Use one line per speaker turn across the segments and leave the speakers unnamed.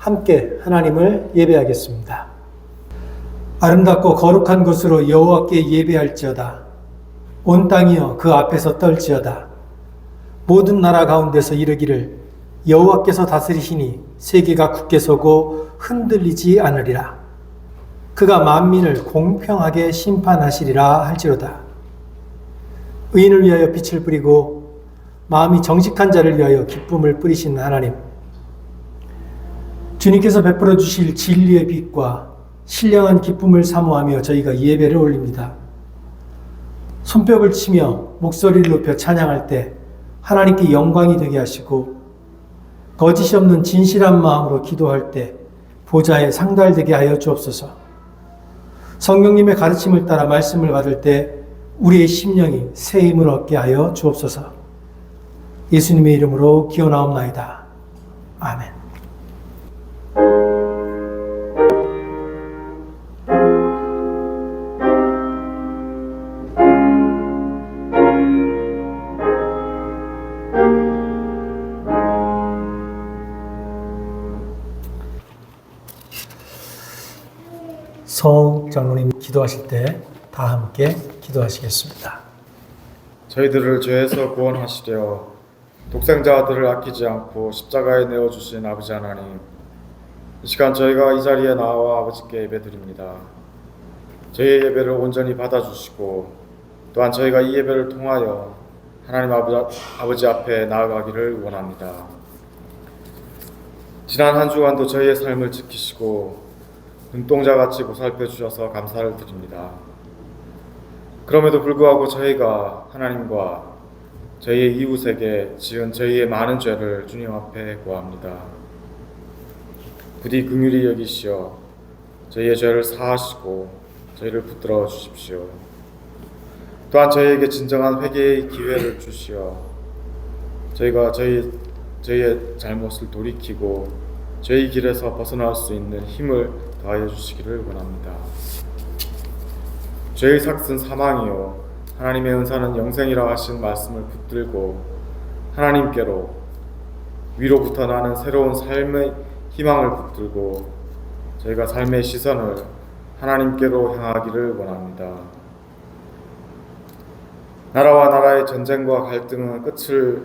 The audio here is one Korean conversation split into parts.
함께 하나님을 예배하겠습니다. 아름답고 거룩한 곳으로 여호와께 예배할지어다. 온 땅이여 그 앞에서 떨지어다. 모든 나라 가운데서 이르기를 여호와께서 다스리시니 세계가 굳게 서고 흔들리지 않으리라. 그가 만민을 공평하게 심판하시리라 할지로다. 의인을 위하여 빛을 뿌리고 마음이 정직한 자를 위하여 기쁨을 뿌리신 하나님, 주님께서 베풀어 주실 진리의 빛과 신령한 기쁨을 사모하며 저희가 예배를 올립니다. 손뼉을 치며 목소리를 높여 찬양할 때 하나님께 영광이 되게 하시고, 거짓이 없는 진실한 마음으로 기도할 때 보좌에 상달되게 하여 주옵소서. 성령님의 가르침을 따라 말씀을 받을 때 우리의 심령이 새 힘을 얻게 하여 주옵소서. 예수님의 이름으로 기원하옵나이다. 아멘. 성 장로님 기도하실 때 다 함께 기도하시겠습니다.
저희들을 죄에서 구원하시려 독생자 아들을 아끼지 않고 십자가에 내어주신 아버지 하나님, 이 시간 저희가 이 자리에 나와 아버지께 예배드립니다. 저희의 예배를 온전히 받아주시고, 또한 저희가 이 예배를 통하여 하나님 아버지 앞에 나아가기를 원합니다. 지난 한 주간도 저희의 삶을 지키시고 눈동자같이 보살펴 주셔서 감사를 드립니다. 그럼에도 불구하고 저희가 하나님과 저희의 이웃에게 지은 저희의 많은 죄를 주님 앞에 고합니다. 부디 긍휼히 여기시어 저희의 죄를 사하시고 저희를 붙들어 주십시오. 또한 저희에게 진정한 회개의 기회를 주시어 저희가 저희의 잘못을 돌이키고 저희 길에서 벗어날 수 있는 힘을 더하여 주시기를 원합니다. 죄의 삭은 사망이요 하나님의 은사는 영생이라 하신 말씀을 붙들고 하나님께로 위로부터 나는 새로운 삶의 희망을 붙들고 저희가 삶의 시선을 하나님께로 향하기를 원합니다. 나라와 나라의 전쟁과 갈등은 끝을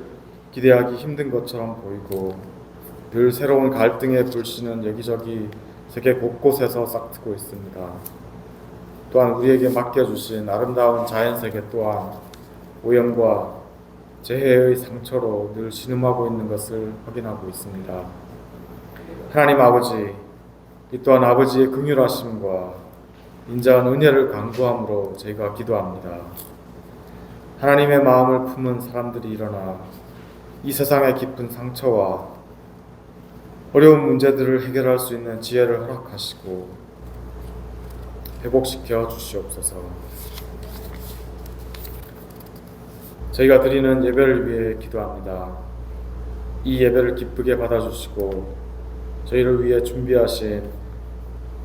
기대하기 힘든 것처럼 보이고 늘 새로운 갈등의 불씨는 여기저기 세계 곳곳에서 싹트고 있습니다. 또한 우리에게 맡겨주신 아름다운 자연세계 또한 오염과 재해의 상처로 늘 신음하고 있는 것을 확인하고 있습니다. 하나님 아버지, 이 또한 아버지의 긍휼하심과 인자한 은혜를 간구함으로 저희가 기도합니다. 하나님의 마음을 품은 사람들이 일어나 이 세상의 깊은 상처와 어려운 문제들을 해결할 수 있는 지혜를 허락하시고 회복시켜 주시옵소서. 저희가 드리는 예배를 위해 기도합니다. 이 예배를 기쁘게 받아주시고 저희를 위해 준비하신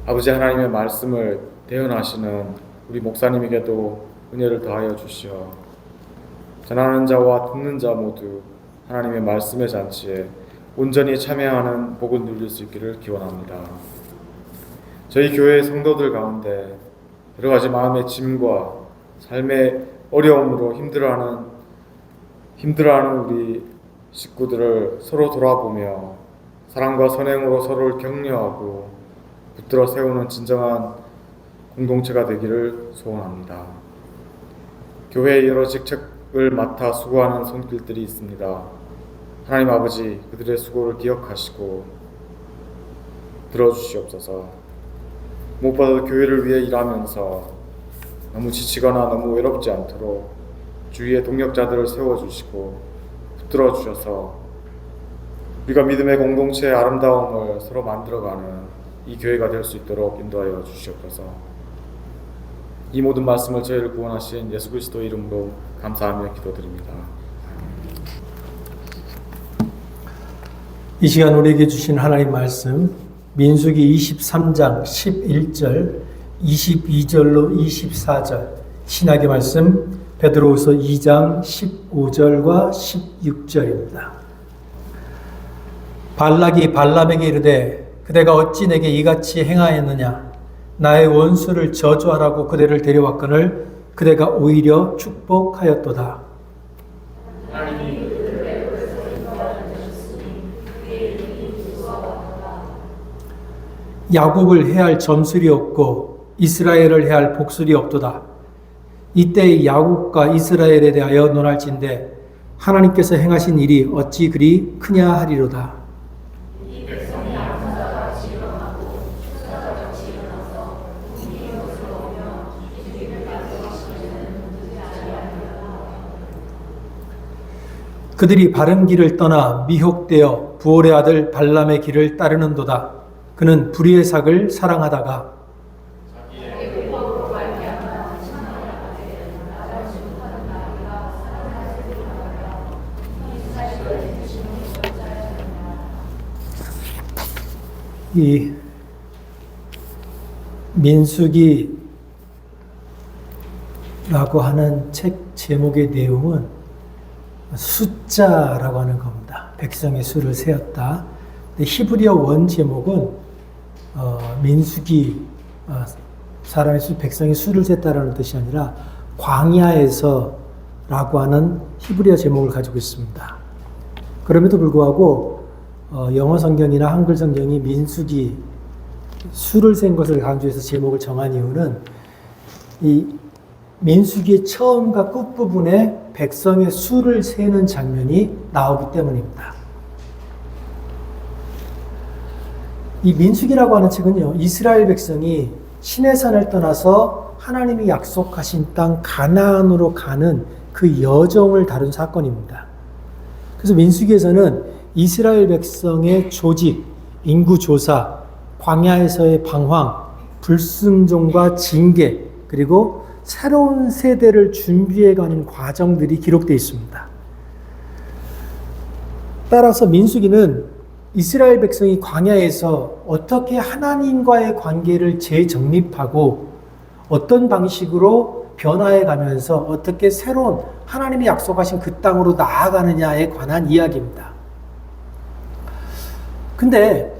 아버지 하나님의 말씀을 대언하시는 우리 목사님에게도 은혜를 더하여 주시어 전하는 자와 듣는 자 모두 하나님의 말씀의 잔치에 온전히 참여하는 복을 누릴 수 있기를 기원합니다. 저희 교회의 성도들 가운데 여러 가지 마음의 짐과 삶의 어려움으로 힘들어하는 우리 식구들을 서로 돌아보며 사랑과 선행으로 서로를 격려하고 붙들어 세우는 진정한 공동체가 되기를 소원합니다. 교회의 여러 직책을 맡아 수고하는 손길들이 있습니다. 하나님 아버지, 그들의 수고를 기억하시고 들어주시옵소서. 무엇보다도 교회를 위해 일하면서 너무 지치거나 너무 외롭지 않도록 주위에 동력자들을 세워주시고 붙들어 주셔서 우리가 믿음의 공동체의 아름다움을 서로 만들어가는 이 교회가 될 수 있도록 인도하여 주시옵소서. 이 모든 말씀을 저희를 구원하신 예수 그리스도 이름으로 감사하며 기도드립니다.
이 시간 우리에게 주신 하나님 말씀 민수기 23장 11절 22절로 24절 신약의 말씀 베드로후서 2장 15절과 16절입니다. 발락이 발람에게 이르되 그대가 어찌 내게 이같이 행하였느냐? 나의 원수를 저주하라고 그대를 데려왔거늘 그대가 오히려 축복하였도다. 야곱을 해할 점술이 없고 이스라엘을 해할 복술이 없도다. 이때 야곱과 이스라엘에 대하여 논할진대 하나님께서 행하신 일이 어찌 그리 크냐 하리로다. 그들이 바른 길을 떠나 미혹되어 부올의 아들 발람의 길을 따르는도다. 그는 불의의 삭을 사랑하다가 이 민수기라고 하는 책 제목의 내용은 숫자라고 하는 겁니다. 백성의 수를 세었다. 근데 히브리어 원 제목은 민수기, 사람의 수, 백성의 수를 셌다라는 뜻이 아니라 광야에서라고 하는 히브리어 제목을 가지고 있습니다. 그럼에도 불구하고 영어 성경이나 한글 성경이 민수기, 수를 센 것을 강조해서 제목을 정한 이유는 이 민수기의 처음과 끝부분에 백성의 수를 세는 장면이 나오기 때문입니다. 이 민수기라고 하는 책은요, 이스라엘 백성이 시내산을 떠나서 하나님이 약속하신 땅 가나안으로 가는 그 여정을 다룬 사건입니다. 그래서 민수기에서는 이스라엘 백성의 조직, 인구 조사, 광야에서의 방황, 불순종과 징계, 그리고 새로운 세대를 준비해가는 과정들이 기록되어 있습니다. 따라서 민수기는 이스라엘 백성이 광야에서 어떻게 하나님과의 관계를 재정립하고 어떤 방식으로 변화해 가면서 어떻게 새로운 하나님이 약속하신 그 땅으로 나아가느냐에 관한 이야기입니다. 근데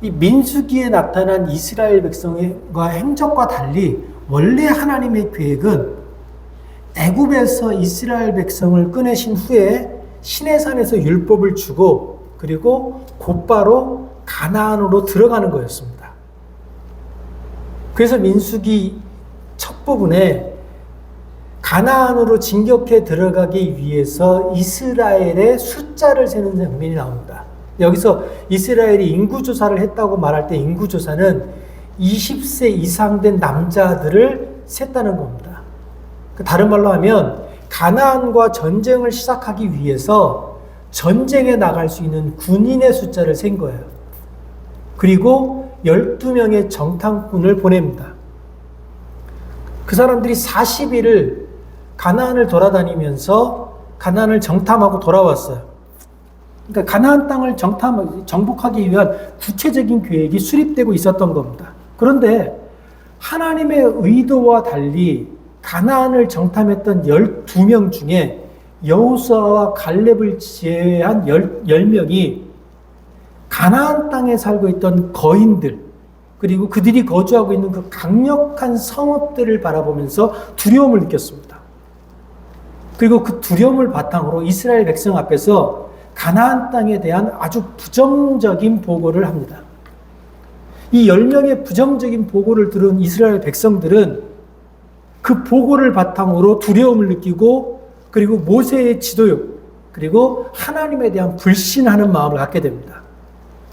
이 민수기에 나타난 이스라엘 백성의 행적과 달리 원래 하나님의 계획은 애굽에서 이스라엘 백성을 꺼내신 후에 시내산에서 율법을 주고 그리고 곧바로 가나안으로 들어가는 거였습니다. 그래서 민수기 첫 부분에 가나안으로 진격해 들어가기 위해서 이스라엘의 숫자를 세는 장면이 나옵니다. 여기서 이스라엘이 인구조사를 했다고 말할 때 인구조사는 20세 이상 된 남자들을 셌다는 겁니다. 다른 말로 하면 가나안과 전쟁을 시작하기 위해서 전쟁에 나갈 수 있는 군인의 숫자를 센 거예요. 그리고 12명의 정탐꾼을 보냅니다. 그 사람들이 40일을 가나안을 돌아다니면서 가나안을 정탐하고 돌아왔어요. 그러니까 가나안 땅을 정복하기 위한 구체적인 계획이 수립되고 있었던 겁니다. 그런데 하나님의 의도와 달리 가나안을 정탐했던 12명 중에 여호수아와 갈렙을 제외한 10명이 가나안 땅에 살고 있던 거인들, 그리고 그들이 거주하고 있는 그 강력한 성읍들을 바라보면서 두려움을 느꼈습니다. 그리고 그 두려움을 바탕으로 이스라엘 백성 앞에서 가나안 땅에 대한 아주 부정적인 보고를 합니다. 이 10명의 부정적인 보고를 들은 이스라엘 백성들은 그 보고를 바탕으로 두려움을 느끼고 그리고 모세의 지도력, 그리고 하나님에 대한 불신하는 마음을 갖게 됩니다.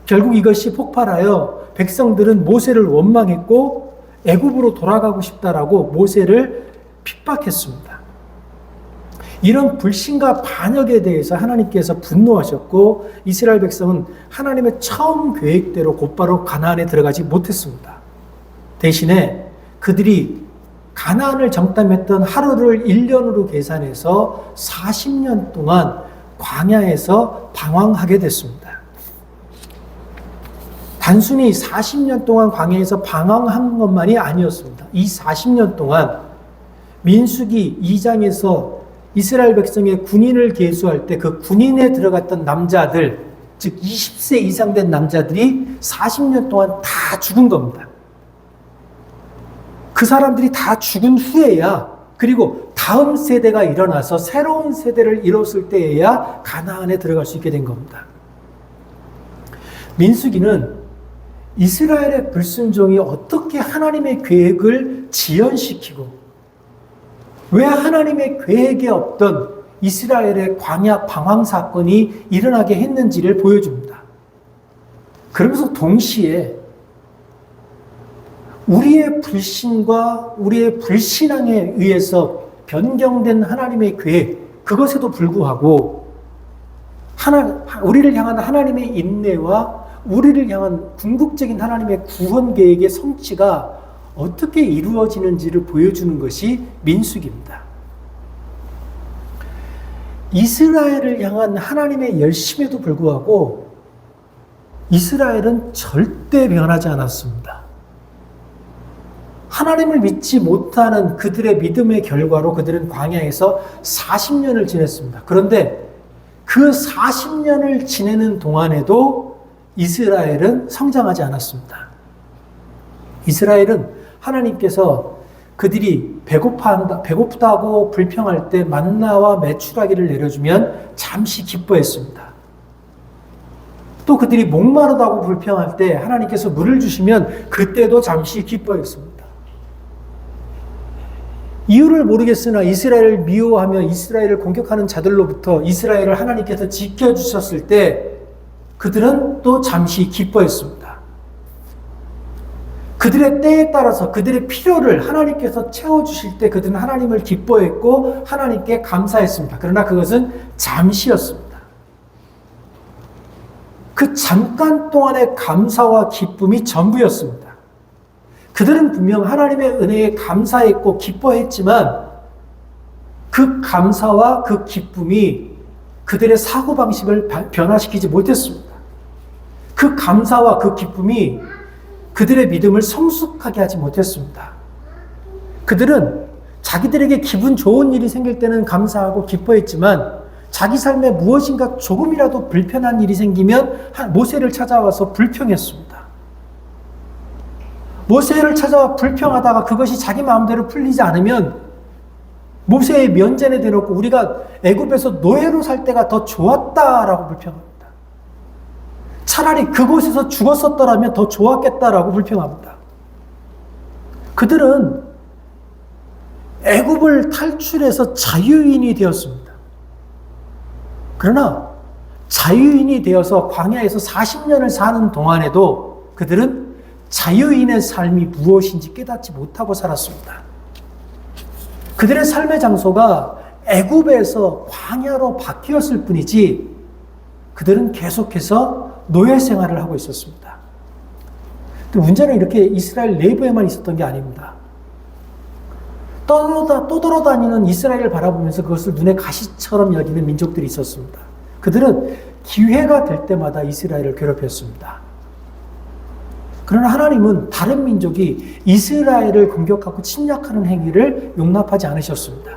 결국 이것이 폭발하여 백성들은 모세를 원망했고 애굽으로 돌아가고 싶다라고 모세를 핍박했습니다. 이런 불신과 반역에 대해서 하나님께서 분노하셨고 이스라엘 백성은 하나님의 처음 계획대로 곧바로 가나안에 들어가지 못했습니다. 대신에 그들이 가나안을 정탐했던 하루를 1년으로 계산해서 40년 동안 광야에서 방황하게 됐습니다. 단순히 40년 동안 광야에서 방황한 것만이 아니었습니다. 이 40년 동안 민수기 2장에서 이스라엘 백성의 군인을 계수할 때 그 군인에 들어갔던 남자들, 즉 20세 이상 된 남자들이 40년 동안 다 죽은 겁니다. 그 사람들이 다 죽은 후에야, 그리고 다음 세대가 일어나서 새로운 세대를 이뤘을 때에야 가나안에 들어갈 수 있게 된 겁니다. 민수기는 이스라엘의 불순종이 어떻게 하나님의 계획을 지연시키고, 왜 하나님의 계획에 없던 이스라엘의 광야 방황 사건이 일어나게 했는지를 보여줍니다. 그러면서 동시에 우리의 불신과 우리의 불신앙에 의해서 변경된 하나님의 계획, 그것에도 불구하고 우리를 향한 하나님의 인내와 우리를 향한 궁극적인 하나님의 구원 계획의 성취가 어떻게 이루어지는지를 보여주는 것이 민수기입니다. 이스라엘을 향한 하나님의 열심에도 불구하고 이스라엘은 절대 변하지 않았습니다. 하나님을 믿지 못하는 그들의 믿음의 결과로 그들은 광야에서 40년을 지냈습니다. 그런데 그 40년을 지내는 동안에도 이스라엘은 성장하지 않았습니다. 이스라엘은 하나님께서 그들이 배고프다고 불평할 때 만나와 메추라기를 내려주면 잠시 기뻐했습니다. 또 그들이 목마르다고 불평할 때 하나님께서 물을 주시면 그때도 잠시 기뻐했습니다. 이유를 모르겠으나 이스라엘을 미워하며 이스라엘을 공격하는 자들로부터 이스라엘을 하나님께서 지켜주셨을 때 그들은 또 잠시 기뻐했습니다. 그들의 때에 따라서 그들의 필요를 하나님께서 채워주실 때 그들은 하나님을 기뻐했고 하나님께 감사했습니다. 그러나 그것은 잠시였습니다. 그 잠깐 동안의 감사와 기쁨이 전부였습니다. 그들은 분명 하나님의 은혜에 감사했고 기뻐했지만 그 감사와 그 기쁨이 그들의 사고방식을 변화시키지 못했습니다. 그 감사와 그 기쁨이 그들의 믿음을 성숙하게 하지 못했습니다. 그들은 자기들에게 기분 좋은 일이 생길 때는 감사하고 기뻐했지만 자기 삶에 무엇인가 조금이라도 불편한 일이 생기면 모세를 찾아와서 불평했습니다. 모세를 찾아와 불평하다가 그것이 자기 마음대로 풀리지 않으면 모세의 면전에 대놓고 우리가 애굽에서 노예로 살 때가 더 좋았다라고 불평합니다. 차라리 그곳에서 죽었었더라면 더 좋았겠다라고 불평합니다. 그들은 애굽을 탈출해서 자유인이 되었습니다. 그러나 자유인이 되어서 광야에서 40년을 사는 동안에도 그들은 자유인의 삶이 무엇인지 깨닫지 못하고 살았습니다. 그들의 삶의 장소가 애굽에서 광야로 바뀌었을 뿐이지 그들은 계속해서 노예 생활을 하고 있었습니다. 근데 문제는 이렇게 이스라엘 내부에만 있었던 게 아닙니다. 떠돌아다니는 이스라엘을 바라보면서 그것을 눈에 가시처럼 여기는 민족들이 있었습니다. 그들은 기회가 될 때마다 이스라엘을 괴롭혔습니다. 그러나 하나님은 다른 민족이 이스라엘을 공격하고 침략하는 행위를 용납하지 않으셨습니다.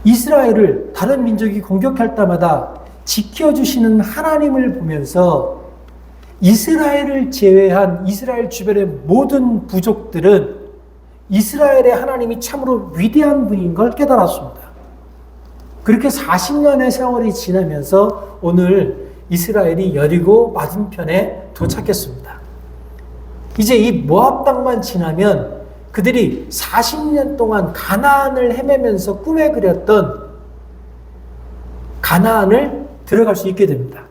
이스라엘을 다른 민족이 공격할 때마다 지켜주시는 하나님을 보면서 이스라엘을 제외한 이스라엘 주변의 모든 부족들은 이스라엘의 하나님이 참으로 위대한 분인 걸 깨달았습니다. 그렇게 40년의 세월이 지나면서 오늘 이스라엘이 여리고 맞은편에 도착했습니다. 이제 이 모압 땅만 지나면 그들이 40년 동안 가나안을 헤매면서 꿈에 그렸던 가나안을 들어갈 수 있게 됩니다.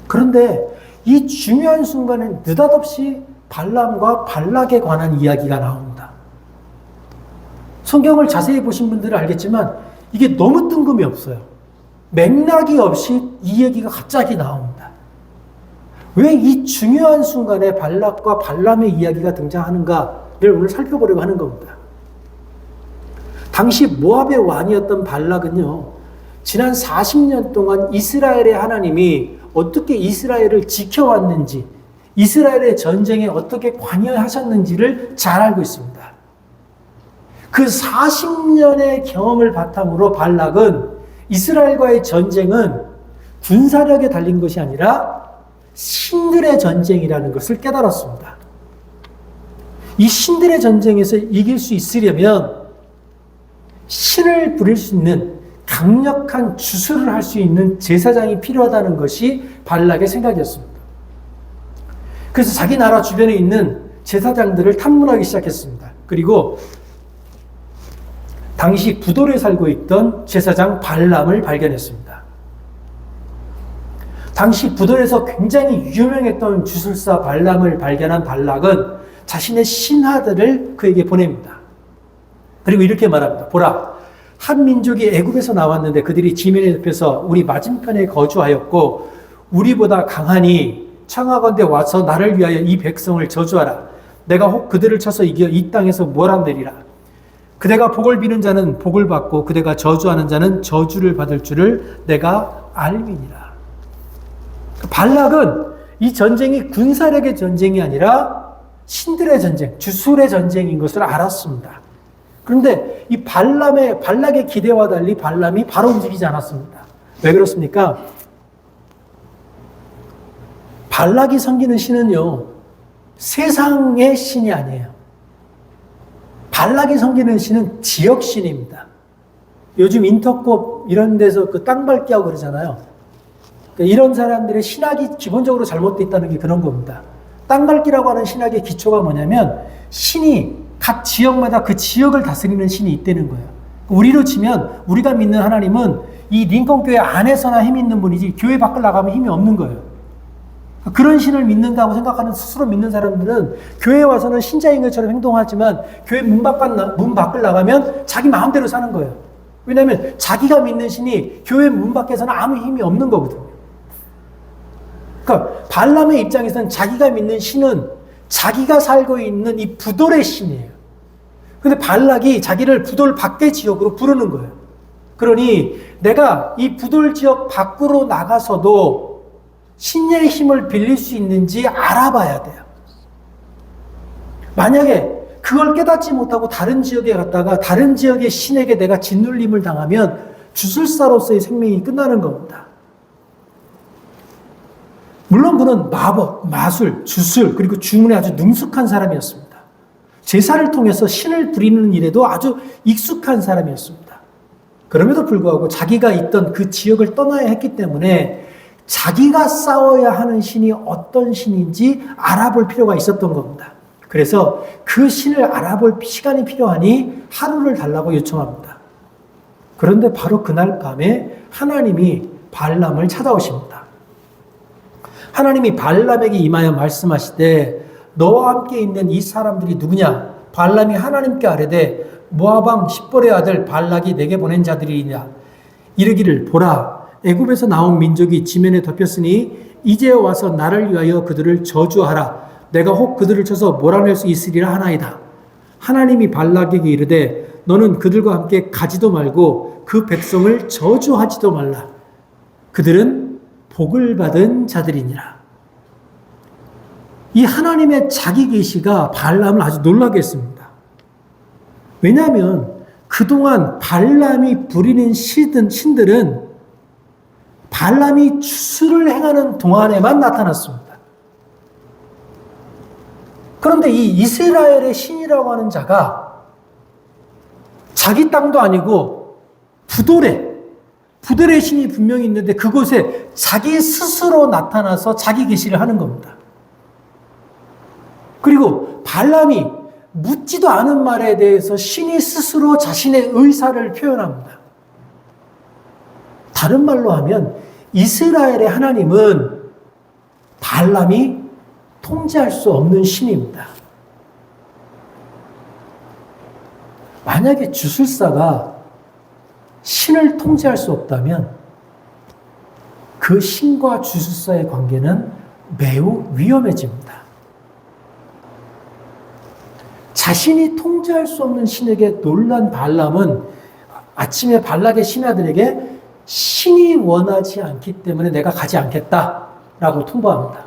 그런데 이 중요한 순간에 느닷없이 발람과 발락에 관한 이야기가 나옵니다. 성경을 자세히 보신 분들은 알겠지만 이게 너무 뜬금이 없어요. 맥락이 없이 이 얘기가 갑자기 나옵니다. 왜 이 중요한 순간에 발락과 발람의 이야기가 등장하는가를 오늘 살펴보려고 하는 겁니다. 당시 모압의 왕이었던 발락은요, 지난 40년 동안 이스라엘의 하나님이 어떻게 이스라엘을 지켜왔는지, 이스라엘의 전쟁에 어떻게 관여하셨는지를 잘 알고 있습니다. 그 40년의 경험을 바탕으로 발락은 이스라엘과의 전쟁은 군사력에 달린 것이 아니라 신들의 전쟁이라는 것을 깨달았습니다. 이 신들의 전쟁에서 이길 수 있으려면 신을 부릴 수 있는 강력한 주술을 할 수 있는 제사장이 필요하다는 것이 발락의 생각이었습니다. 그래서 자기 나라 주변에 있는 제사장들을 탐문하기 시작했습니다. 그리고 당시 부돌에 살고 있던 제사장 발람을 발견했습니다. 당시 부돌에서 굉장히 유명했던 주술사 발람을 발견한 발락은 자신의 신하들을 그에게 보냅니다. 그리고 이렇게 말합니다. 보라, 한 민족이 애굽에서 나왔는데 그들이 지면에 덮여서 우리 맞은편에 거주하였고 우리보다 강하니 청하건대 와서 나를 위하여 이 백성을 저주하라. 내가 혹 그들을 쳐서 이겨 이 땅에서 몰아내리라. 그대가 복을 비는 자는 복을 받고 그대가 저주하는 자는 저주를 받을 줄을 내가 알미니라. 발락은 이 전쟁이 군사력의 전쟁이 아니라 신들의 전쟁, 주술의 전쟁인 것을 알았습니다. 그런데 이 발락의 기대와 달리 발람이 바로 움직이지 않았습니다. 왜 그렇습니까? 발락이 섬기는 신은요, 세상의 신이 아니에요. 발락이 섬기는 신은 지역신입니다. 요즘 인터콥 이런 데서 그 땅 밟기 하고 그러잖아요. 그러니까 이런 사람들의 신학이 기본적으로 잘못되어 있다는 게 그런 겁니다. 땅 밟기라고 하는 신학의 기초가 뭐냐면 신이 각 지역마다 그 지역을 다스리는 신이 있다는 거예요. 우리로 치면 우리가 믿는 하나님은 이 링컨교회 안에서나 힘이 있는 분이지 교회 밖을 나가면 힘이 없는 거예요. 그런 신을 믿는다고 생각하는 스스로 믿는 사람들은 교회에 와서는 신자인 것처럼 행동하지만 교회 문 밖을 나가면 자기 마음대로 사는 거예요. 왜냐하면 자기가 믿는 신이 교회 문 밖에서는 아무 힘이 없는 거거든요. 그러니까 발람의 입장에서는 자기가 믿는 신은 자기가 살고 있는 이 부돌의 신이에요. 근데 발락이 자기를 부돌 밖의 지역으로 부르는 거예요. 그러니 내가 이 부돌 지역 밖으로 나가서도 신의 힘을 빌릴 수 있는지 알아봐야 돼요. 만약에 그걸 깨닫지 못하고 다른 지역에 갔다가 다른 지역의 신에게 내가 짓눌림을 당하면 주술사로서의 생명이 끝나는 겁니다. 물론 그는 마법, 마술, 주술, 그리고 주문에 아주 능숙한 사람이었습니다. 제사를 통해서 신을 부리는 일에도 아주 익숙한 사람이었습니다. 그럼에도 불구하고 자기가 있던 그 지역을 떠나야 했기 때문에 자기가 싸워야 하는 신이 어떤 신인지 알아볼 필요가 있었던 겁니다. 그래서 그 신을 알아볼 시간이 필요하니 하루를 달라고 요청합니다. 그런데 바로 그날 밤에 하나님이 발람을 찾아오십니다. 하나님이 발람에게 임하여 말씀하시되 너와 함께 있는 이 사람들이 누구냐? 발람이 하나님께 아뢰되 모압 왕 십볼의 아들 발락이 내게 보낸 자들이냐? 이르기를 보라 애굽에서 나온 민족이 지면에 덮였으니 이제 와서 나를 위하여 그들을 저주하라. 내가 혹 그들을 쳐서 몰아낼 수 있으리라 하나이다. 하나님이 발락에게 이르되 너는 그들과 함께 가지도 말고 그 백성을 저주하지도 말라. 그들은 복을 받은 자들이니라. 이 하나님의 자기 계시가 발람을 아주 놀라게 했습니다. 왜냐하면 그동안 발람이 부리는 신들은 발람이 주술을 행하는 동안에만 나타났습니다. 그런데 이 이스라엘의 신이라고 하는 자가 자기 땅도 아니고 부돌의 신이 분명히 있는데 그곳에 자기 스스로 나타나서 자기 계시를 하는 겁니다. 그리고 발람이 묻지도 않은 말에 대해서 신이 스스로 자신의 의사를 표현합니다. 다른 말로 하면 이스라엘의 하나님은 발람이 통제할 수 없는 신입니다. 만약에 주술사가 신을 통제할 수 없다면 그 신과 주술사의 관계는 매우 위험해집니다. 자신이 통제할 수 없는 신에게 놀란 발람은 아침에 발락의 신하들에게 신이 원하지 않기 때문에 내가 가지 않겠다라고 통보합니다.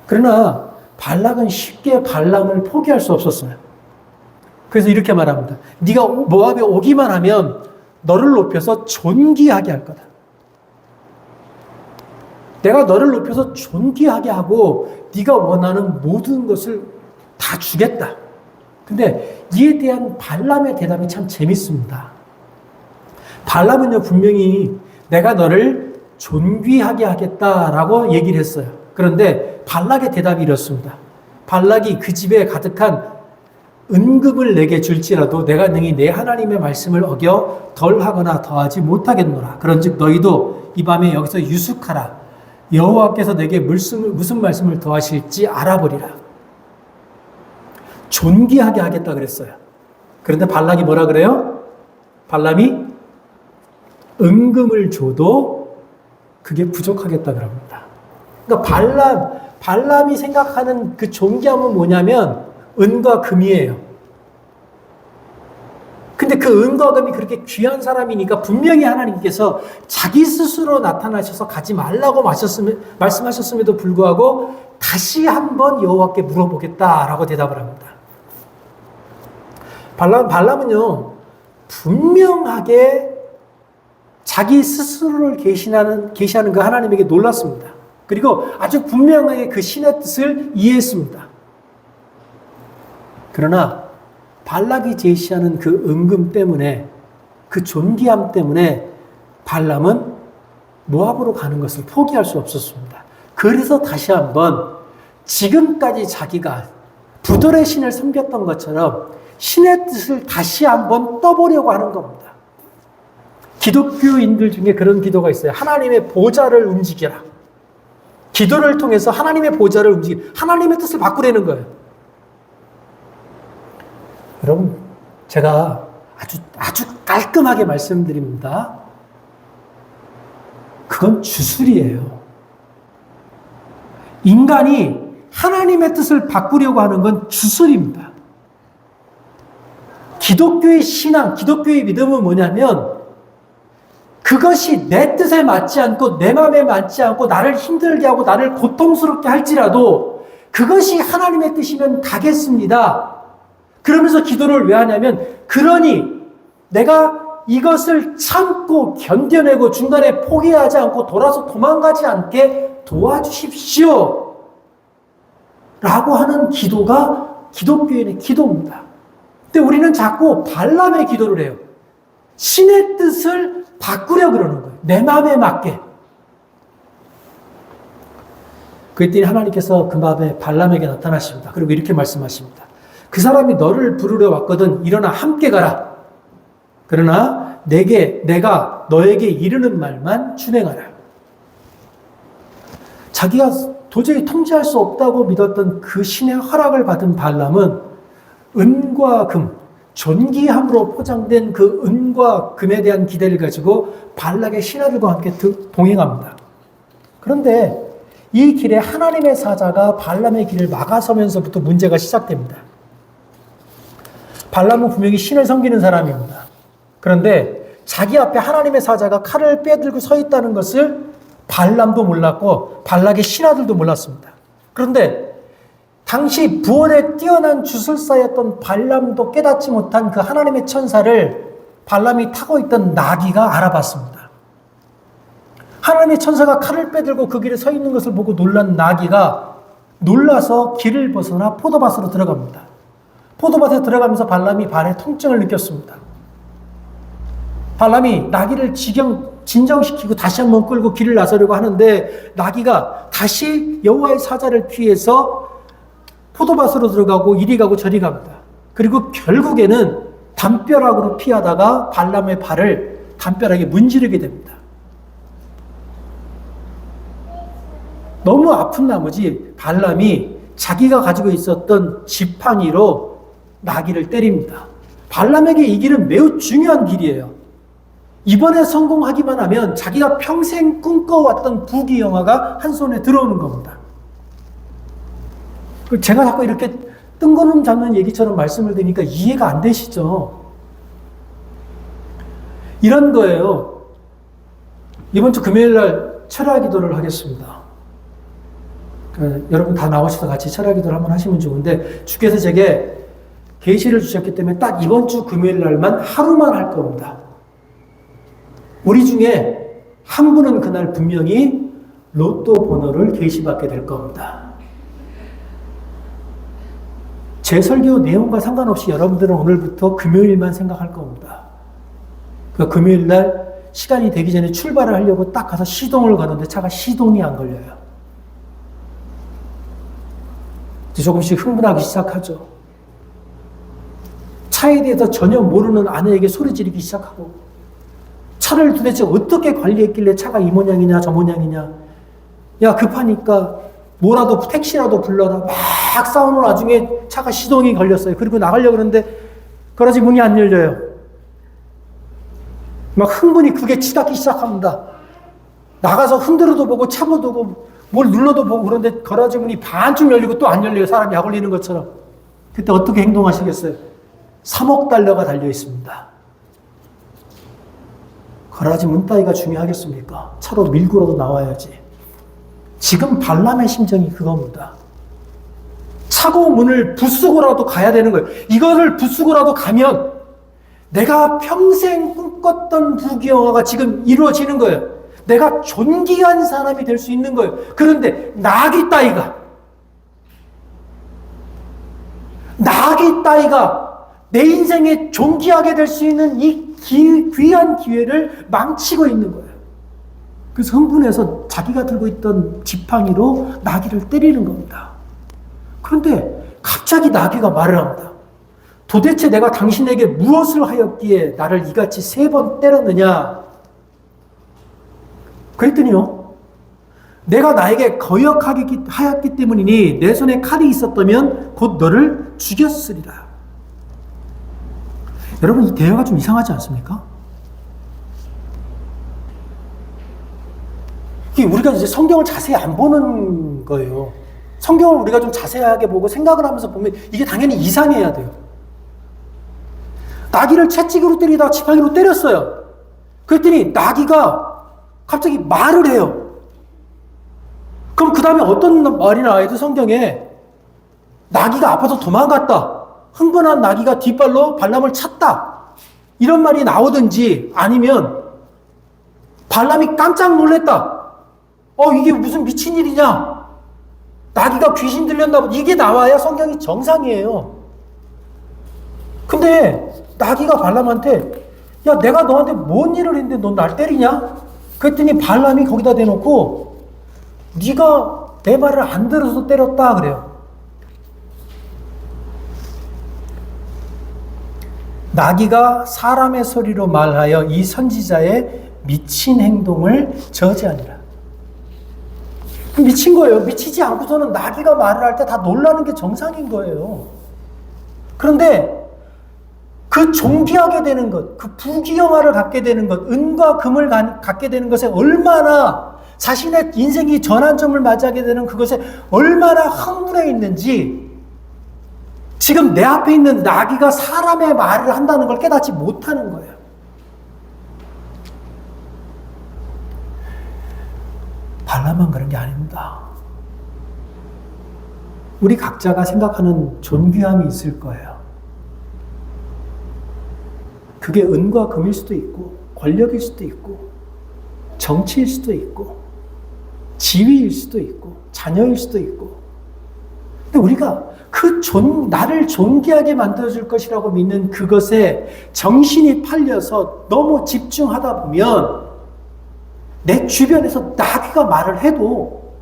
그러나 발락은 쉽게 발람을 포기할 수 없었어요. 그래서 이렇게 말합니다. 네가 모압에 오기만 하면 너를 높여서 존귀하게 할 거다. 내가 너를 높여서 존귀하게 하고 네가 원하는 모든 것을 다 주겠다. 근데 이에 대한 발람의 대답이 참 재밌습니다. 발람은요, 분명히 내가 너를 존귀하게 하겠다라고 얘기를 했어요. 그런데 발락의 대답이 이렇습니다. 발락이 그 집에 가득한 은금을 내게 줄지라도 내가 능히 내 하나님의 말씀을 어겨 덜하거나 더하지 못하겠노라. 그런즉 너희도 이 밤에 여기서 유숙하라. 여호와께서 내게 무슨 말씀을 더하실지 알아보리라. 존귀하게 하겠다 그랬어요. 그런데 발락이 뭐라 그래요? 발람이 은금을 줘도 그게 부족하겠다 그럽니다. 그러니까 발람이 생각하는 그 존귀함은 뭐냐면 은과 금이에요. 근데 그 은과 금이 그렇게 귀한 사람이니까 분명히 하나님께서 자기 스스로 나타나셔서 가지 말라고 말씀하셨음에도 불구하고 다시 한번 여호와께 물어보겠다라고 대답을 합니다. 발람은요, 분명하게 자기 스스로를 계시하는 그 하나님에게 놀랐습니다. 그리고 아주 분명하게 그 신의 뜻을 이해했습니다. 그러나 발락이 제시하는 그 은금 때문에, 그 존귀함 때문에 발람은 모압으로 가는 것을 포기할 수 없었습니다. 그래서 다시 한번 지금까지 자기가 부돌의 신을 섬겼던 것처럼 신의 뜻을 다시 한번 떠보려고 하는 겁니다. 기독교인들 중에 그런 기도가 있어요. 하나님의 보좌를 움직여라. 기도를 통해서 하나님의 보좌를 하나님의 뜻을 바꾸려는 거예요. 여러분, 제가 아주 깔끔하게 말씀드립니다. 그건 주술이에요. 인간이 하나님의 뜻을 바꾸려고 하는 건 주술입니다. 기독교의 신앙, 기독교의 믿음은 뭐냐면 그것이 내 뜻에 맞지 않고 내 마음에 맞지 않고 나를 힘들게 하고 나를 고통스럽게 할지라도 그것이 하나님의 뜻이면 가겠습니다. 그러면서 기도를 왜 하냐면, 그러니 내가 이것을 참고 견뎌내고 중간에 포기하지 않고 돌아서 도망가지 않게 도와주십시오. 라고 하는 기도가 기독교인의 기도입니다. 근데 우리는 자꾸 발람의 기도를 해요. 신의 뜻을 바꾸려 그러는 거예요. 내 마음에 맞게. 그랬더니 하나님께서 그 밤에 발람에게 나타나십니다. 그리고 이렇게 말씀하십니다. 그 사람이 너를 부르러 왔거든 일어나 함께 가라. 그러나 내가 너에게 이르는 말만 준행하라. 자기가 도저히 통제할 수 없다고 믿었던 그 신의 허락을 받은 발람은 은과 금, 존귀함으로 포장된 그 은과 금에 대한 기대를 가지고 발락의 신하들과 함께 동행합니다. 그런데 이 길에 하나님의 사자가 발람의 길을 막아서면서부터 문제가 시작됩니다. 발람은 분명히 신을 섬기는 사람입니다. 그런데 자기 앞에 하나님의 사자가 칼을 빼들고 서 있다는 것을 발람도 몰랐고 발락의 신하들도 몰랐습니다. 그런데 당시 부원에 뛰어난 주술사였던 발람도 깨닫지 못한 그 하나님의 천사를 발람이 타고 있던 나귀가 알아봤습니다. 하나님의 천사가 칼을 빼들고 그 길에 서 있는 것을 보고 놀란 나귀가 놀라서 길을 벗어나 포도밭으로 들어갑니다. 포도밭에 들어가면서 발람이 발에 통증을 느꼈습니다. 발람이 나귀를 진정시키고 다시 한번 끌고 길을 나서려고 하는데 나귀가 다시 여호와의 사자를 피해서 포도밭으로 들어가고 이리 가고 저리 갑니다. 그리고 결국에는 담벼락으로 피하다가 발람의 발을 담벼락에 문지르게 됩니다. 너무 아픈 나머지 발람이 자기가 가지고 있었던 지팡이로 나귀를 때립니다. 발람에게 이 길은 매우 중요한 길이에요. 이번에 성공하기만 하면 자기가 평생 꿈꿔왔던 부귀영화가 한 손에 들어오는 겁니다. 제가 자꾸 이렇게 뜬구름 잡는 얘기처럼 말씀을 드리니까 이해가 안 되시죠? 이런 거예요. 이번 주 금요일 날 철야 기도를 하겠습니다. 여러분 다 나오셔서 같이 철야 기도를 한번 하시면 좋은데 주께서 제게 계시를 주셨기 때문에 딱 이번 주 금요일 날만 하루만 할 겁니다. 우리 중에 한 분은 그날 분명히 로또 번호를 게시받게 될 겁니다. 제 설교 내용과 상관없이 여러분들은 오늘부터 금요일만 생각할 겁니다. 그 금요일 날 시간이 되기 전에 출발을 하려고 딱 가서 시동을 거는데 차가 시동이 안 걸려요. 조금씩 흥분하기 시작하죠. 차에 대해서 전혀 모르는 아내에게 소리 지르기 시작하고, 차를 도대체 어떻게 관리했길래 차가 이 모양이냐 저 모양이냐, 야 급하니까 뭐라도 택시라도 불러라, 막 싸우는 와중에 차가 시동이 걸렸어요. 그리고 나가려고 그러는데 그러지 문이 안 열려요. 막 흥분이 그게 치닫기 시작합니다. 나가서 흔들어도 보고 차고도 보고 뭘 눌러도 보고 그런데 거라지 문이 반쯤 열리고 또 안 열려요. 사람이 약 올리는 것처럼. 그때 어떻게 행동하시겠어요? 3억 달러가 달려 있습니다. 거라지 문 따위가 중요하겠습니까? 차로 밀고라도 나와야지. 지금 발람의 심정이 그겁니다. 차고 문을 부수고라도 가야 되는 거예요. 이거를 부수고라도 가면 내가 평생 꿈꿨던 부귀영화가 지금 이루어지는 거예요. 내가 존귀한 사람이 될 수 있는 거예요. 그런데 나귀 따위가 내 인생에 존귀하게 될 수 있는 이 귀한 기회를 망치고 있는 거예요. 그래서 흥분해서 자기가 들고 있던 지팡이로 나귀를 때리는 겁니다. 그런데 갑자기 나귀가 말을 합니다. 도대체 내가 당신에게 무엇을 하였기에 나를 이같이 3번 때렸느냐? 그랬더니요, 내가 나에게 거역하였기 때문이니 내 손에 칼이 있었다면 곧 너를 죽였으리라. 여러분, 이 대화가 좀 이상하지 않습니까? 우리가 이제 성경을 자세히 안 보는 거예요. 성경을 우리가 좀 자세하게 보고 생각을 하면서 보면 이게 당연히 이상해야 돼요. 나귀를 채찍으로 때리다가 지팡이로 때렸어요. 그랬더니 나귀가 갑자기 말을 해요. 그럼 그 다음에 어떤 말이 나와야 돼? 성경에 나귀가 아파서 도망갔다, 흥분한 나귀가 뒷발로 발람을 찼다, 이런 말이 나오든지, 아니면 발람이 깜짝 놀랐다, 이게 무슨 미친 일이냐, 나귀가 귀신 들렸나 보다, 이게 나와야 성경이 정상이에요. 근데 나귀가 발람한테, 야 내가 너한테 뭔 일을 했는데 넌 날 때리냐? 그랬더니 발람이 거기다 대놓고 네가 내 말을 안 들어서 때렸다 그래요. 나귀가 사람의 소리로 말하여 이 선지자의 미친 행동을 저지하니라. 미친 거예요. 미치지 않고서는 나귀가 말을 할 때 다 놀라는 게 정상인 거예요. 그런데 그 존귀하게 되는 것, 그 부귀영화를 갖게 되는 것, 은과 금을 갖게 되는 것에 얼마나, 자신의 인생이 전환점을 맞이하게 되는 그것에 얼마나 흥분해 있는지, 지금 내 앞에 있는 나귀가 사람의 말을 한다는 걸 깨닫지 못하는 거예요. 발람만 그런 게 아닙니다. 우리 각자가 생각하는 존귀함이 있을 거예요. 그게 은과 금일 수도 있고, 권력일 수도 있고, 정치일 수도 있고, 지위일 수도 있고, 자녀일 수도 있고. 근데 우리가 나를 존귀하게 만들어줄 것이라고 믿는 그것에 정신이 팔려서 너무 집중하다 보면 내 주변에서 나귀가 말을 해도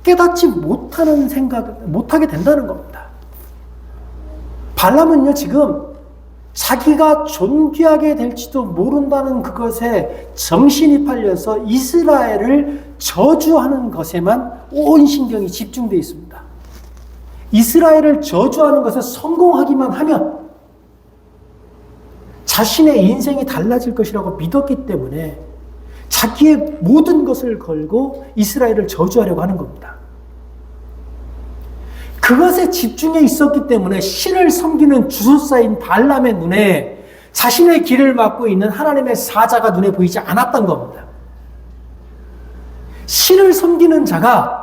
깨닫지 못하게 된다는 겁니다. 발람은요, 지금 자기가 존귀하게 될지도 모른다는 그것에 정신이 팔려서 이스라엘을 저주하는 것에만 온 신경이 집중되어 있습니다. 이스라엘을 저주하는 것에 성공하기만 하면 자신의 인생이 달라질 것이라고 믿었기 때문에 자기의 모든 것을 걸고 이스라엘을 저주하려고 하는 겁니다. 그것에 집중해 있었기 때문에 신을 섬기는 주술사인 발람의 눈에 자신의 길을 막고 있는 하나님의 사자가 눈에 보이지 않았던 겁니다. 신을 섬기는 자가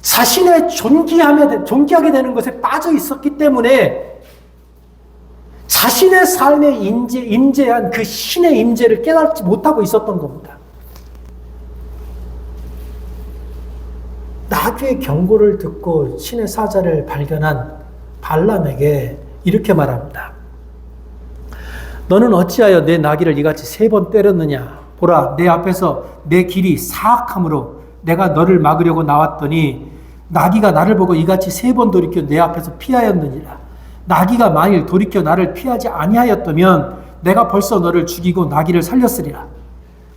자신의 존귀하게 되는 것에 빠져 있었기 때문에 자신의 삶에 임재한 그 신의 임재를 깨닫지 못하고 있었던 겁니다. 마귀의 경고를 듣고 신의 사자를 발견한 발람에게 이렇게 말합니다. 너는 어찌하여 내 나귀를 이같이 3번 때렸느냐? 보라, 내 앞에서 내 길이 사악함으로 내가 너를 막으려고 나왔더니 나귀가 나를 보고 이같이 3번 돌이켜 내 앞에서 피하였느니라. 나귀가 만일 돌이켜 나를 피하지 아니하였다면 내가 벌써 너를 죽이고 나귀를 살렸으리라.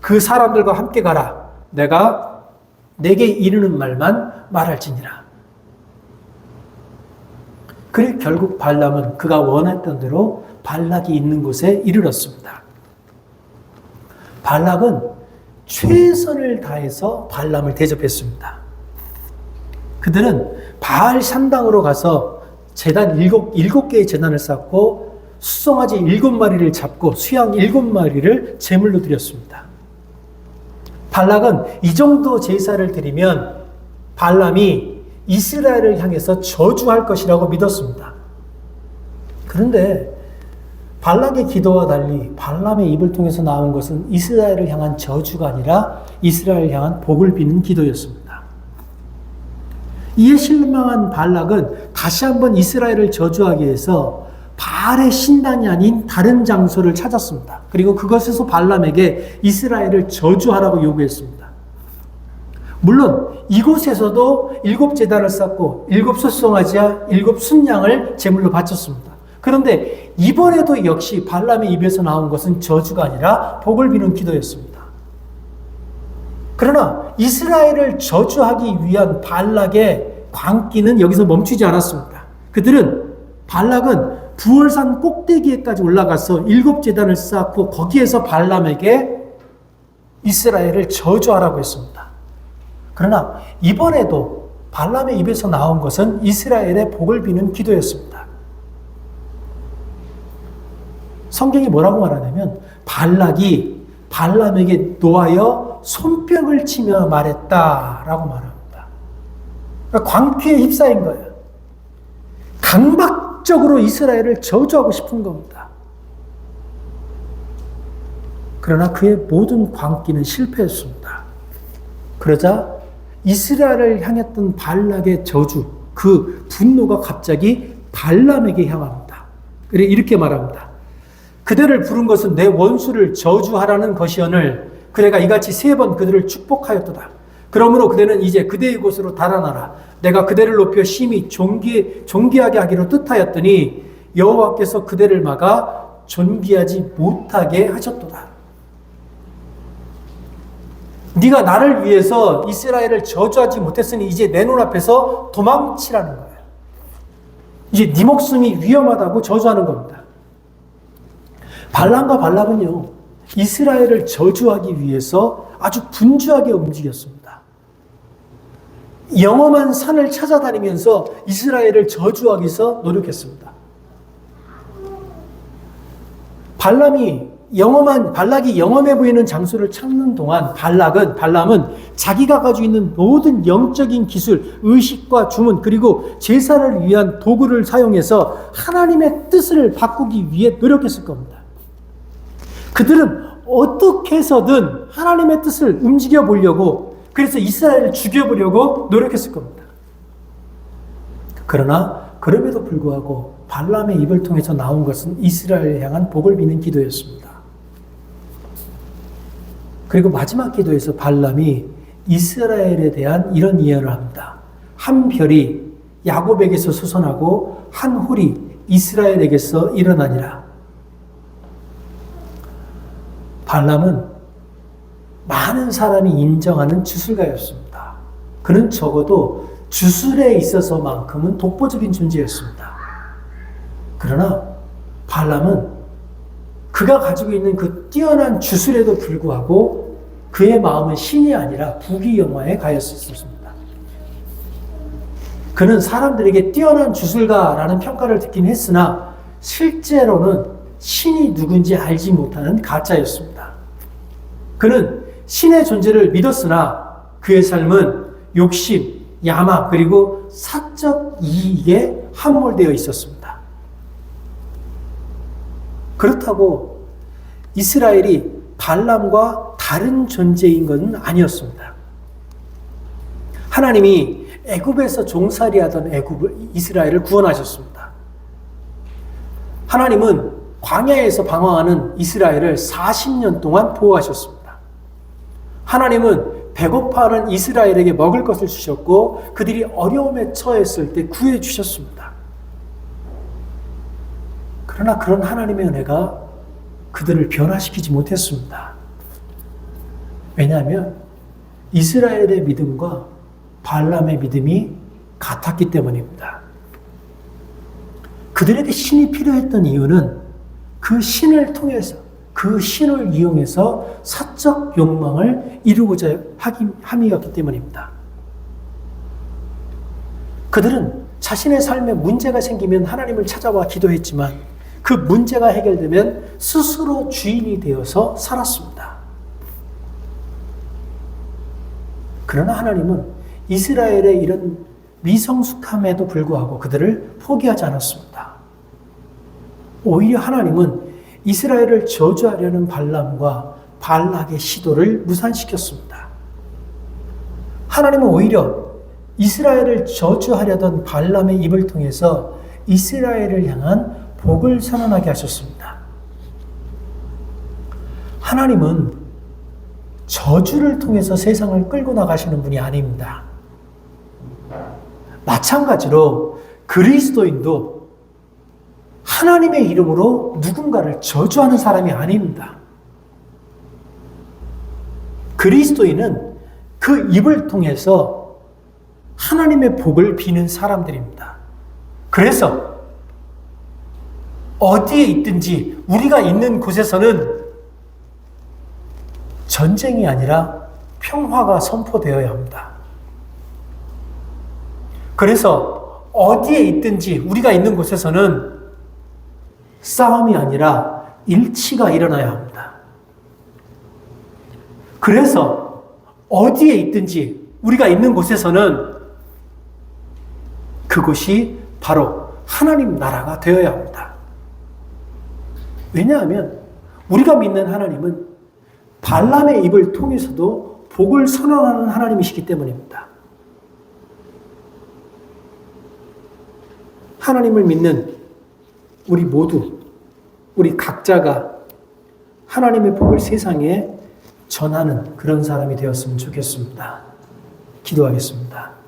그 사람들과 함께 가라. 내가 내게 이르는 말만 말할지니라. 그래 결국 발람은 그가 원했던 대로 발락이 있는 곳에 이르렀습니다. 발락은 최선을 다해서 발람을 대접했습니다. 그들은 바알 산당으로 가서 제단 7개의 제단을 쌓고 수송아지 7마리를 잡고 수양 7마리를 제물로 드렸습니다. 발락은 이 정도 제사를 드리면 발람이 이스라엘을 향해서 저주할 것이라고 믿었습니다. 그런데 발락의 기도와 달리 발람의 입을 통해서 나온 것은 이스라엘을 향한 저주가 아니라 이스라엘을 향한 복을 비는 기도였습니다. 이에 실망한 발락은 다시 한번 이스라엘을 저주하기 위해서 바알의 신당이 아닌 다른 장소를 찾았습니다. 그리고 그것에서 발람에게 이스라엘을 저주하라고 요구했습니다. 물론 이곳에서도 7제단을 쌓고 7숫송아지와 7순양을 제물로 바쳤습니다. 그런데 이번에도 역시 발람의 입에서 나온 것은 저주가 아니라 복을 비는 기도였습니다. 그러나 이스라엘을 저주하기 위한 발락의 광기는 여기서 멈추지 않았습니다. 그들은 발락은 부월산 꼭대기에까지 올라가서 7제단을 쌓고 거기에서 발람에게 이스라엘을 저주하라고 했습니다. 그러나 이번에도 발람의 입에서 나온 것은 이스라엘의 복을 비는 기도였습니다. 성경이 뭐라고 말하냐면 발락이 발람에게 노하여 손뼉을 치며 말했다라고 말합니다. 그러니까 광기에 휩싸인 거예요. 강박적으로 이스라엘을 저주하고 싶은 겁니다. 그러나 그의 모든 광기는 실패했습니다. 그러자 이스라엘을 향했던 발락의 저주, 그 분노가 갑자기 발람에게 향합니다. 그래 이렇게 말합니다. 그대를 부른 것은 내 원수를 저주하라는 것이오늘 그대가 이같이 3번 그들을 축복하였도다. 그러므로 그대는 이제 그대의 곳으로 달아나라. 내가 그대를 높여 심히 존귀하게 하기로 뜻하였더니 여호와께서 그대를 막아 존귀하지 못하게 하셨도다. 네가 나를 위해서 이스라엘을 저주하지 못했으니 이제 내 눈앞에서 도망치라는 거예요. 이제 네 목숨이 위험하다고 저주하는 겁니다. 발람과 발락은요, 이스라엘을 저주하기 위해서 아주 분주하게 움직였습니다. 영험한 산을 찾아다니면서 이스라엘을 저주하기 위해서 노력했습니다. 발락이 영험해 보이는 장소를 찾는 동안 발람은 자기가 가지고 있는 모든 영적인 기술, 의식과 주문, 그리고 제사를 위한 도구를 사용해서 하나님의 뜻을 바꾸기 위해 노력했을 겁니다. 그들은 어떻게 해서든 하나님의 뜻을 움직여 보려고, 그래서 이스라엘을 죽여보려고 노력했을 겁니다. 그러나 그럼에도 불구하고 발람의 입을 통해서 나온 것은 이스라엘을 향한 복을 비는 기도였습니다. 그리고 마지막 기도에서 발람이 이스라엘에 대한 이런 예언을 합니다. 한 별이 야곱에게서 솟아나고 한 홀이 이스라엘에게서 일어나니라. 발람은 많은 사람이 인정하는 주술가였습니다. 그는 적어도 주술에 있어서만큼은 독보적인 존재였습니다. 그러나 발람은 그가 가지고 있는 그 뛰어난 주술에도 불구하고 그의 마음은 신이 아니라 부귀영화에 가였었습니다. 그는 사람들에게 뛰어난 주술가라는 평가를 듣긴 했으나 실제로는 신이 누군지 알지 못하는 가짜였습니다. 그는 신의 존재를 믿었으나 그의 삶은 욕심, 야망, 그리고 사적 이익에 함몰되어 있었습니다. 그렇다고 이스라엘이 발람과 다른 존재인 것은 아니었습니다. 하나님이 애굽에서 종살이하던 이스라엘을 구원하셨습니다. 하나님은 광야에서 방황하는 이스라엘을 40년 동안 보호하셨습니다. 하나님은 배고파하는 이스라엘에게 먹을 것을 주셨고 그들이 어려움에 처했을 때 구해 주셨습니다. 그러나 그런 하나님의 은혜가 그들을 변화시키지 못했습니다. 왜냐하면 이스라엘의 믿음과 발람의 믿음이 같았기 때문입니다. 그들에게 신이 필요했던 이유는 그 신을 통해서, 그 신을 이용해서 사적 욕망을 이루고자 함이었기 때문입니다. 그들은 자신의 삶에 문제가 생기면 하나님을 찾아와 기도했지만 그 문제가 해결되면 스스로 주인이 되어서 살았습니다. 그러나 하나님은 이스라엘의 이런 미성숙함에도 불구하고 그들을 포기하지 않았습니다. 오히려 하나님은 이스라엘을 저주하려는 발람과 발락의 시도를 무산시켰습니다. 하나님은 오히려 이스라엘을 저주하려던 발람의 입을 통해서 이스라엘을 향한 복을 선언하게 하셨습니다. 하나님은 저주를 통해서 세상을 끌고 나가시는 분이 아닙니다. 마찬가지로 그리스도인도 하나님의 이름으로 누군가를 저주하는 사람이 아닙니다. 그리스도인은 그 입을 통해서 하나님의 복을 비는 사람들입니다. 그래서 어디에 있든지 우리가 있는 곳에서는 전쟁이 아니라 평화가 선포되어야 합니다. 그래서 어디에 있든지 우리가 있는 곳에서는 싸움이 아니라 일치가 일어나야 합니다. 그래서 어디에 있든지 우리가 있는 곳에서는 그곳이 바로 하나님 나라가 되어야 합니다. 왜냐하면 우리가 믿는 하나님은 발람의 입을 통해서도 복을 선언하는 하나님이시기 때문입니다. 하나님을 믿는 우리 모두, 우리 각자가 하나님의 복을 세상에 전하는 그런 사람이 되었으면 좋겠습니다. 기도하겠습니다.